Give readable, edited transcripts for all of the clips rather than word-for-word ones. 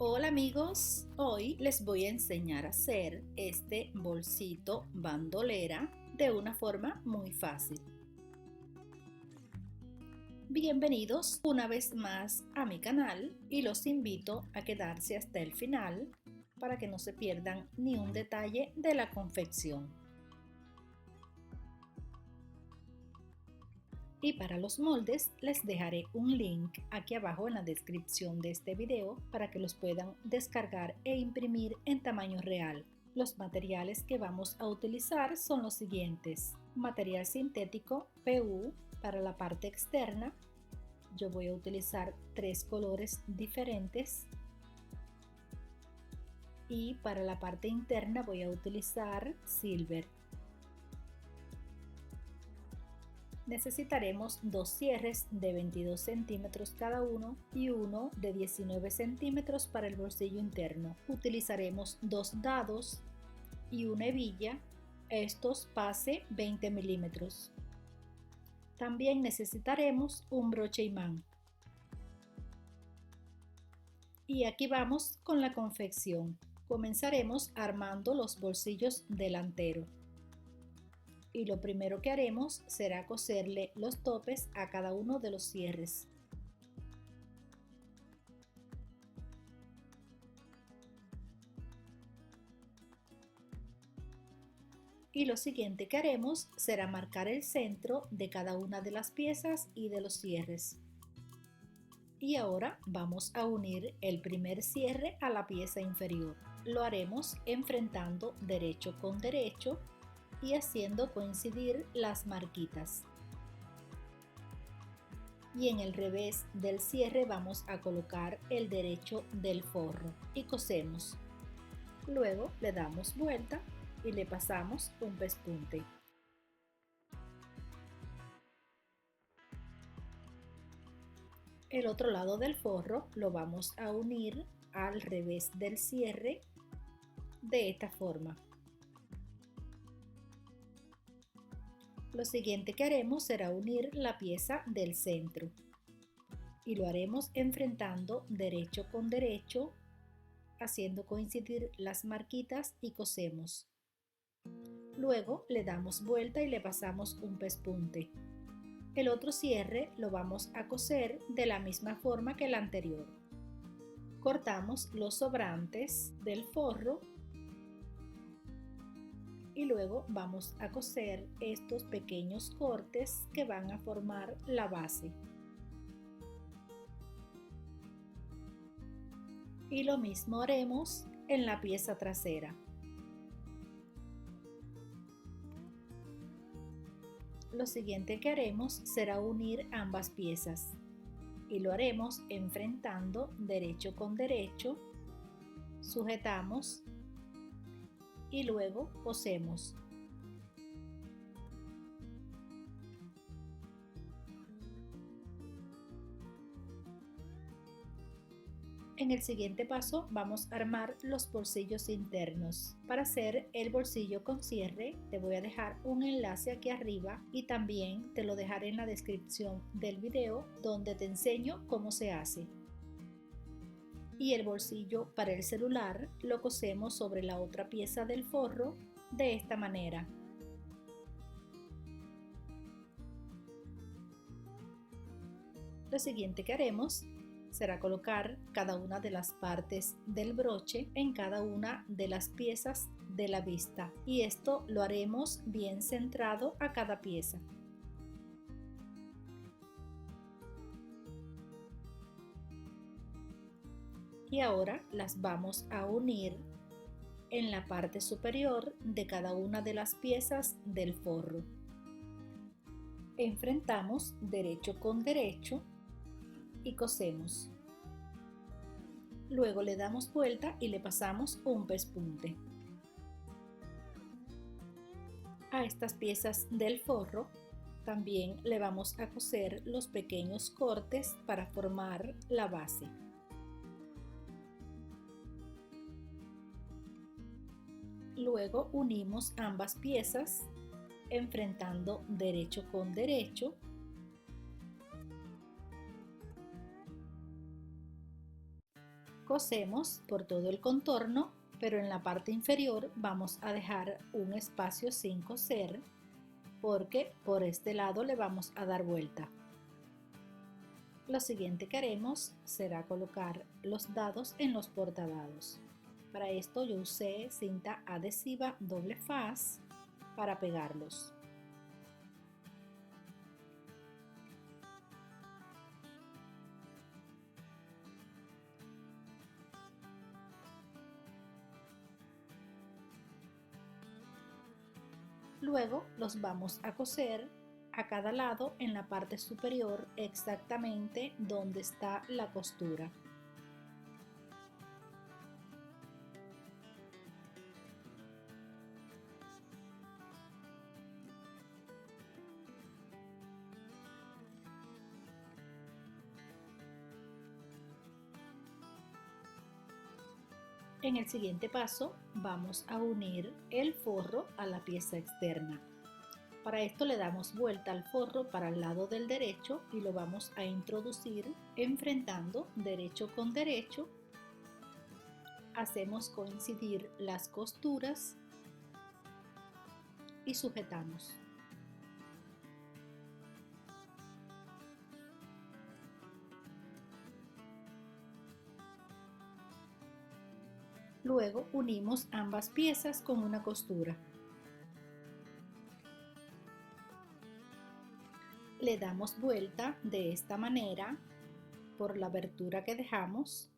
Hola amigos, hoy les voy a enseñar a hacer este bolsito bandolera de una forma muy fácil. Bienvenidos una vez más a mi canal y los invito a quedarse hasta el final para que no se pierdan ni un detalle de la confección. Y para los moldes les dejaré un link aquí abajo en la descripción de este video para que los puedan descargar e imprimir en tamaño real. Los materiales que vamos a utilizar son los siguientes: material sintético PU para la parte externa. Yo voy a utilizar 3 colores diferentes. Y para la parte interna voy a utilizar silver. Necesitaremos 2 cierres de 22 centímetros cada uno y uno de 19 centímetros para el bolsillo interno. Utilizaremos 2 dados y una hebilla, estos pase 20 milímetros. También necesitaremos un broche imán. Y aquí vamos con la confección. Comenzaremos armando los bolsillos delanteros. Y lo primero que haremos será coserle los topes a cada uno de los cierres. Y lo siguiente que haremos será marcar el centro de cada una de las piezas y de los cierres. Y ahora vamos a unir el primer cierre a la pieza inferior. Lo haremos enfrentando derecho con derecho y haciendo coincidir las marquitas. Y en el revés del cierre vamos a colocar el derecho del forro y cosemos. Luego le damos vuelta y le pasamos un pespunte. El otro lado del forro lo vamos a unir al revés del cierre de esta forma. Lo siguiente que haremos será unir la pieza del centro y lo haremos enfrentando derecho con derecho, haciendo coincidir las marquitas y cosemos. Luego le damos vuelta y le pasamos un pespunte. El otro cierre lo vamos a coser de la misma forma que el anterior. Cortamos los sobrantes del forro y luego vamos a coser estos pequeños cortes que van a formar la base. Y lo mismo haremos en la pieza trasera. Lo siguiente que haremos será unir ambas piezas y lo haremos enfrentando derecho con derecho, sujetamos y luego cosemos. En el siguiente paso vamos a armar los bolsillos internos. Para hacer el bolsillo con cierre te voy a dejar un enlace aquí arriba y también te lo dejaré en la descripción del video donde te enseño cómo se hace. Y el bolsillo para el celular lo cosemos sobre la otra pieza del forro de esta manera. Lo siguiente que haremos será colocar cada una de las partes del broche en cada una de las piezas de la vista y esto lo haremos bien centrado a cada pieza. Y ahora las vamos a unir en la parte superior de cada una de las piezas del forro. Enfrentamos derecho con derecho y cosemos. Luego le damos vuelta y le pasamos un pespunte. A estas piezas del forro también le vamos a coser los pequeños cortes para formar la base. Luego unimos ambas piezas enfrentando derecho con derecho. Cosemos por todo el contorno, pero en la parte inferior vamos a dejar un espacio sin coser porque por este lado le vamos a dar vuelta. Lo siguiente que haremos será colocar los dados en los portadados. Para esto yo usé cinta adhesiva doble faz para pegarlos. Luego los vamos a coser a cada lado en la parte superior exactamente donde está la costura. En el siguiente paso vamos a unir el forro a la pieza externa. Para esto le damos vuelta al forro para el lado del derecho y lo vamos a introducir enfrentando derecho con derecho. Hacemos coincidir las costuras y sujetamos. Luego unimos ambas piezas con una costura. Le damos vuelta de esta manera por la abertura que dejamos.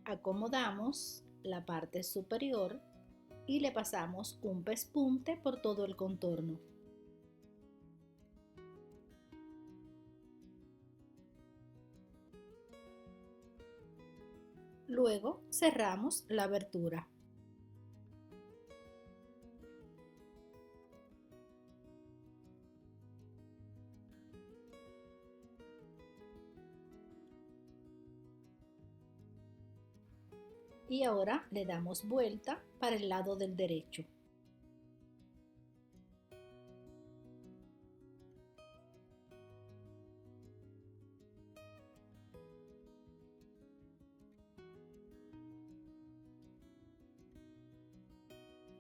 Acomodamos la parte superior y le pasamos un pespunte por todo el contorno. Luego cerramos la abertura. Y ahora le damos vuelta para el lado del derecho.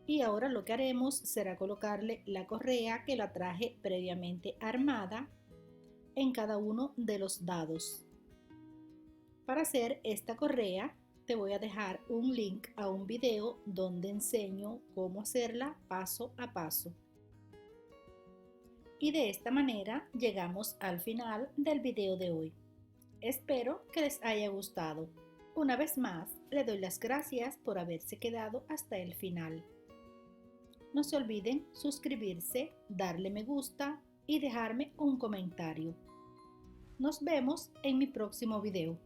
Y ahora lo que haremos será colocarle la correa que la traje previamente armada en cada uno de los dados. Para hacer esta correa te voy a dejar un link a un video donde enseño cómo hacerla paso a paso. Y de esta manera llegamos al final del video de hoy. Espero que les haya gustado. Una vez más, le doy las gracias por haberse quedado hasta el final. No se olviden suscribirse, darle me gusta y dejarme un comentario. Nos vemos en mi próximo video.